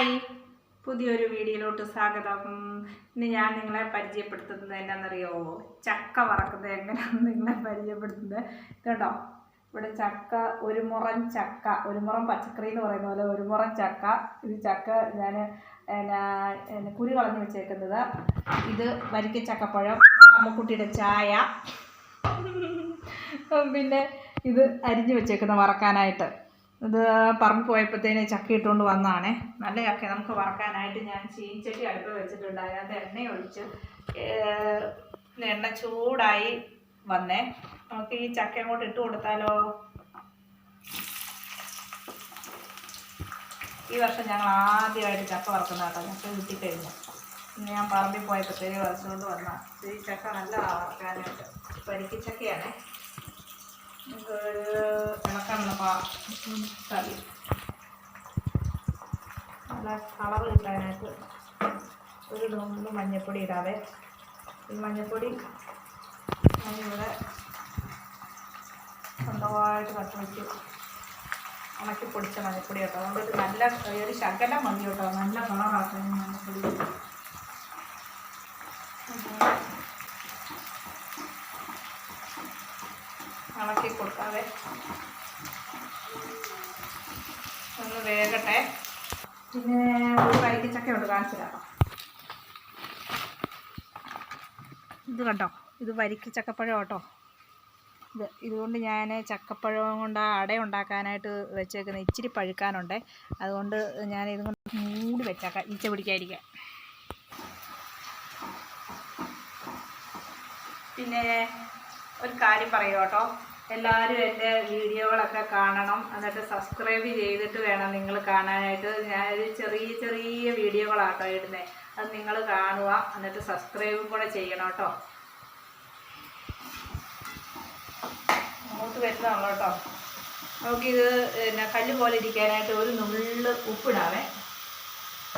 Hi, പുതിയൊരു വീഡിയോയിലോട്ട് സ്വാഗതം. ഇന്ന് ഞാൻ നിങ്ങളെ പരിചയപ്പെടുത്തുന്നത് എന്നാണെന്നറിയോ? ചക്ക വറക്കുന്നത് എങ്ങനെയാണെന്ന് നിങ്ങളെ പരിചയപ്പെടുത്തുന്നത്. കേട്ടോ, ഇവിടെ ചക്ക, ഒരു മുറം പച്ചക്കറി എന്ന് പറയുന്ന പോലെ ഒരു മുറം ചക്ക. ഇത് ചക്ക ഞാൻ കുരു കളഞ്ഞ് വെച്ചേക്കുന്നത്. ഇത് വരിക്ക ചക്കപ്പഴം, അമ്മക്കുട്ടിയുടെ ചായ, പിന്നെ ഇത് അരിഞ്ഞ് വെച്ചേക്കുന്ന വറക്കാനായിട്ട്. ഇത് പറമ്പ് പോയപ്പോഴത്തേന് ചക്ക ഇട്ടുകൊണ്ട് വന്നതാണേ. നല്ല ചക്ക നമുക്ക് വറക്കാനായിട്ട് ഞാൻ ചീനിച്ചട്ടി അടുപ്പ് വെച്ചിട്ടുണ്ട്. അതിനകത്ത് എണ്ണ ഒഴിച്ച് എണ്ണ ചൂടായി വന്നേ. നമുക്ക് ഈ ചക്ക അങ്ങോട്ട് ഇട്ട് കൊടുത്താലോ? ഈ വർഷം ഞങ്ങൾ ആദ്യമായിട്ട് ചക്ക വറക്കുന്ന കേട്ടോ. ചക്ക കിട്ടിക്കഴിഞ്ഞു. പിന്നെ ഞാൻ പറമ്പിൽ പോയപ്പോഴത്തേന് വറച്ചുകൊണ്ട് വന്ന ഈ ചക്ക നല്ല വറക്കാനായിട്ട്. വരിക്കച്ചക്കയാണേ. ഇളക്കാനുള്ള കറി നല്ല കളർ കിട്ടാനായിട്ട് ഒരു നുള്ളു മഞ്ഞൾപ്പൊടി ഇടാതെ. ഈ മഞ്ഞൾപ്പൊടി ഞാനിവിടെ സ്വന്തമായിട്ട് കത്തിവെച്ച് ഉണക്കി പൊടിച്ച മഞ്ഞൾപ്പൊടി കേട്ടോ. അതുകൊണ്ട് നല്ല ഒരു ശകലം മതി കേട്ടോ. നല്ല കളറാക്കാൻ മഞ്ഞൾപ്പൊടി ഇളക്കി കൊടുക്കാതെ ഒന്ന് വേകട്ടെ. പിന്നെ ഒരു വരിക്കച്ചക്ക ഉണ്ട്, കാണിച്ചു തരാം. ഇത് കണ്ടോ, ഇത് വരിക്കച്ചക്കപ്പഴം കേട്ടോ. ഇതുകൊണ്ട് ഞാൻ ചക്കപ്പഴം കൊണ്ട് അട ഉണ്ടാക്കാനായിട്ട് വെച്ചേക്കുന്നത്. ഇച്ചിരി പഴുക്കാനുണ്ട്, അതുകൊണ്ട് ഞാൻ ഇതും കൊണ്ട് മൂടി വെച്ചേക്കാം, ഈച്ച പിടിക്കാതിരിക്കാൻ. പിന്നെ ഒരു കാര്യം പറയുക കേട്ടോ, എല്ലാവരും എൻ്റെ വീഡിയോകളൊക്കെ കാണണം. എന്നിട്ട് സബ്സ്ക്രൈബ് ചെയ്തിട്ട് വേണം നിങ്ങൾ കാണാനായിട്ട്. ഞാനൊരു ചെറിയ വീഡിയോകളാട്ടോ ഇടുന്നത്. അത് നിങ്ങൾ കാണുക, എന്നിട്ട് സബ്സ്ക്രൈബും കൂടെ ചെയ്യണം കേട്ടോ. അങ്ങോട്ട് വരുന്നതാണല്ലോ കേട്ടോ. നമുക്കിത് കല്ല് പോലെ ഇരിക്കാനായിട്ട് ഒരു നുള്ള് ഉപ്പിടാവേ.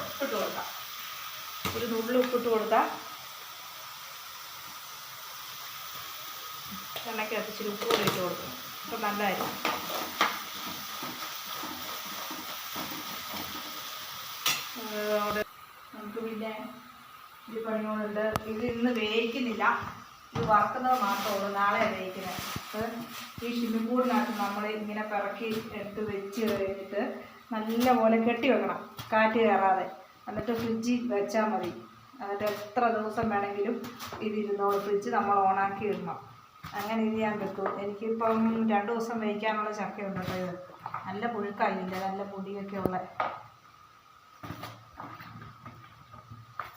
ഉപ്പിട്ട് കൊടുക്കാം, ഒരു നുള്ള് ഉപ്പിട്ട് കൊടുക്കാം. എണ്ണയ്ക്ക് ഇച്ചിരി ഉപ്പ് കൂടി ഇട്ട് കൊടുക്കണം. അപ്പം നല്ലതായിരിക്കും. നമുക്ക് പിന്നെ ഇത് പണികളുണ്ട്. ഇത് ഇന്ന് വേവിക്കുന്നില്ല, ഇത് വറുക്കുന്നത് മാത്രമേ ഉള്ളൂ. നാളെ വേവിക്കുന്നത്. ഈ ഷിമ്മിക്കൂടിനകത്ത് നമ്മൾ ഇങ്ങനെ പിറക്കി എടുത്ത് വെച്ച് കഴിഞ്ഞിട്ട് നല്ലപോലെ കെട്ടി വെക്കണം, കാറ്റ് കയറാതെ. എന്നിട്ട് ഫ്രിഡ്ജിൽ വെച്ചാൽ മതി. എന്നിട്ട് എത്ര ദിവസം വേണമെങ്കിലും ഇതിരുന്നോളൂ. ഫ്രിഡ്ജ് നമ്മൾ ഓണാക്കി ഇടണം. അങ്ങനെ ഇത് ഞാൻ വെക്കും. എനിക്കിപ്പം 2 ദിവസം വേവിക്കാനുള്ള ചക്കയുണ്ട് കേട്ടോ. ഇത് നല്ല പുഴുക്കായില്ല, നല്ല പൊടിയൊക്കെ ഉള്ള.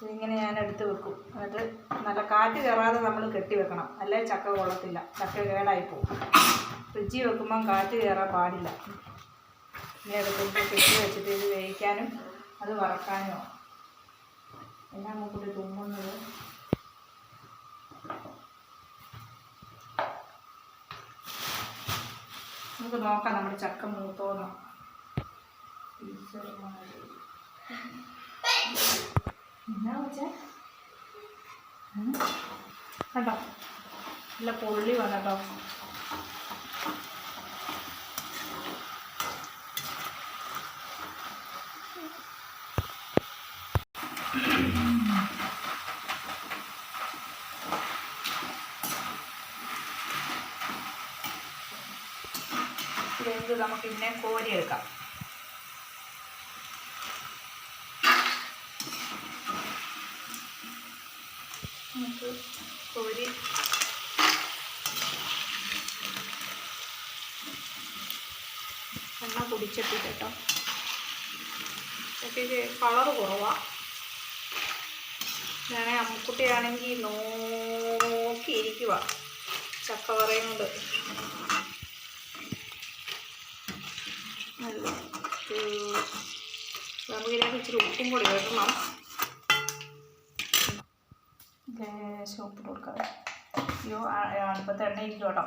ഇതിങ്ങനെ ഞാൻ എടുത്ത് വെക്കും. എന്നിട്ട് നല്ല കാറ്റ് കയറാതെ നമ്മൾ കെട്ടി വെക്കണം, അല്ലേ ചക്ക കൊള്ളത്തില്ല, ചക്ക കേടായിപ്പോവും. ഫ്രിഡ്ജിൽ വെക്കുമ്പം കാറ്റ് കയറാൻ പാടില്ല. ഇങ്ങനെ എടുത്തിട്ട് കെട്ടി വെച്ചിട്ട് ഇത് വേവിക്കാനും അത് വറക്കാനോ എല്ലാം കൂടി തുമ്മുന്നത്. നമുക്ക് നോക്കാം നമ്മുടെ ചക്ക മൂത്തോന്ന്. എന്നാ വെച്ചാൽ കണ്ടോ, നല്ല പൊള്ളി വന്നട്ടോ. ഇത് നമുക്ക് ഇതിനെ കോരിയെടുക്കാം. നമുക്ക് കോരി എണ്ണ കുടിച്ചിട്ട് കേട്ടോ. പക്ഷേ ഇത് കളറ് കുറവാണ്. ഞാൻ അമ്മക്കുട്ടിയാണെങ്കിൽ നോക്കിയിരിക്കുക ചക്ക പറയുന്നത്. നമുക്കിതിനകത്ത് ഇച്ചിരി ഉപ്പും കൂടി ഇടണം. ലേശം ഉപ്പിട്ട് കൊടുക്കാം. അയ്യോ, അടുപ്പത്തെ എണ്ണ ഇരിക്കും കേട്ടോ.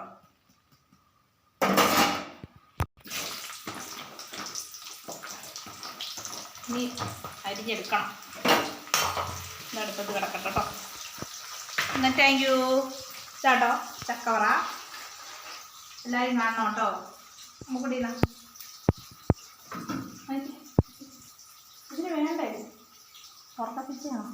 ഇനി അരിഞ്ഞെടുക്കണം. അടുപ്പത്ത് കിടക്കട്ടെ കേട്ടോ. എന്നാൽ താങ്ക് യു. ഇതാട്ടോ ചക്കവറ. എല്ലാവരും കാണണം കേട്ടോ. നമുക്ക് ഇതിന് വേണം. വേണ്ടേ? ഉറക്കപ്പിച്ചയാണോ?